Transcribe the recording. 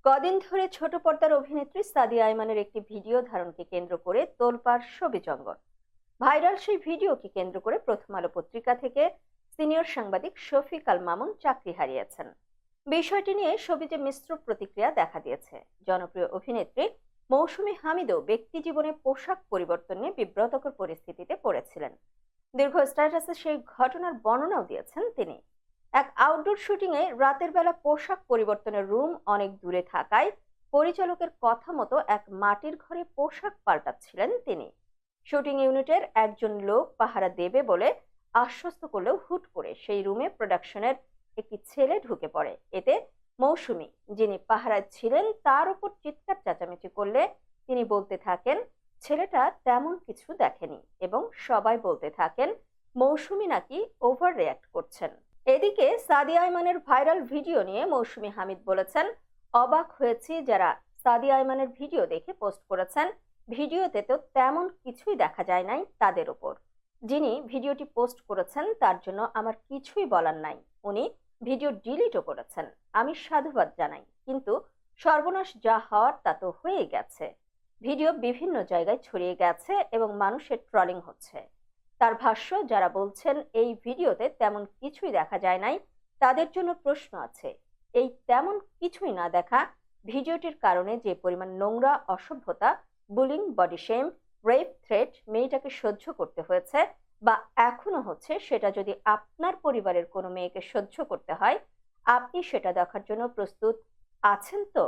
কদিন ধরে ছোট পর্দার অভিনেত্রী সাদিয়া আইমানের একটি ভিডিও ধারণকে কেন্দ্র করে তোলপাড় শোবিজ জগৎ। ভাইরাল সেই ভিডিওকে কেন্দ্র করে প্রথম আলো পত্রিকা থেকে সিনিয়র সাংবাদিক শফিক আল মামুন চাকরি হারিয়েছেন। বিষয়টি নিয়ে শোবিজে মিশ্র প্রতিক্রিয়া দেখা দিয়েছে। জনপ্রিয় অভিনেত্রী মৌসুমী হামিদও ব্যক্তি জীবনে পোশাক পরিবর্তন নিয়ে বিব্রতকর পরিস্থিতিতে পড়েছিলেন। দীর্ঘ স্ট্যাটাসে সেই ঘটনার বর্ণনাও দিয়েছেন তিনি। এক আউটডোর শুটিংয়ে রাতের বেলা পোশাক পরিবর্তনের রুম অনেক দূরে থাকায় পরিচালকের কথা মতো এক মাটির ঘরে পোশাক পাল্টাচ্ছিলেন তিনি। শুটিং ইউনিটের একজন লোক পাহারা দেবে বলে আশ্বস্ত করলেও হুট করে সেই রুমে প্রোডাকশনের একটি ছেলে ঢুকে পড়ে। এতে মৌসুমী, যিনি পাহারায় ছিলেন, তার উপর চিৎকার চেঁচামেচি করলে তিনি বলতে থাকেন ছেলেটা তেমন কিছু দেখেনি এবং সবাই বলতে থাকেন মৌসুমী নাকি ওভার রিঅ্যাক্ট করছেন। এদিকে সাদিয়া আইমানের ভাইরাল ভিডিও নিয়ে মৌসুমী হামিদ বলেছেন, অবাক হয়েছি যারা সাদিয়া আইমানের ভিডিও দেখে পোস্ট করেছেন। ভিডিওতে তো তেমন কিছুই দেখা যায় নাই তাদের উপর। যিনি ভিডিওটি পোস্ট করেছেন তার জন্য আমার কিছুই বলার নাই। উনি ভিডিও ডিলিটও করেছেন, আমি সাধুবাদ জানাই, কিন্তু সর্বনাশ যা হওয়ার তা তো হয়ে গেছে। ভিডিও বিভিন্ন জায়গায় ছড়িয়ে গেছে এবং মানুষের ট্রলিং হচ্ছে। তার ভাষ্য, যারা বলছেন এই ভিডিওতে তেমন কিছুই দেখা যায় নাই তাদের জন্য প্রশ্ন আছে। এই তেমন কিছুই না দেখা ভিডিওটির কারণে যে পরিমাণ নোংরা, অসভ্যতা, bullying, body shame, rape, threat মেয়েটাকে সহ্য করতে হয়েছে বা এখনো হচ্ছে, সেটা যদি আপনার পরিবারের কোনো মেয়েকে সহ্য করতে হয়, আপনি সেটা দেখার জন্য প্রস্তুত আছেন তো?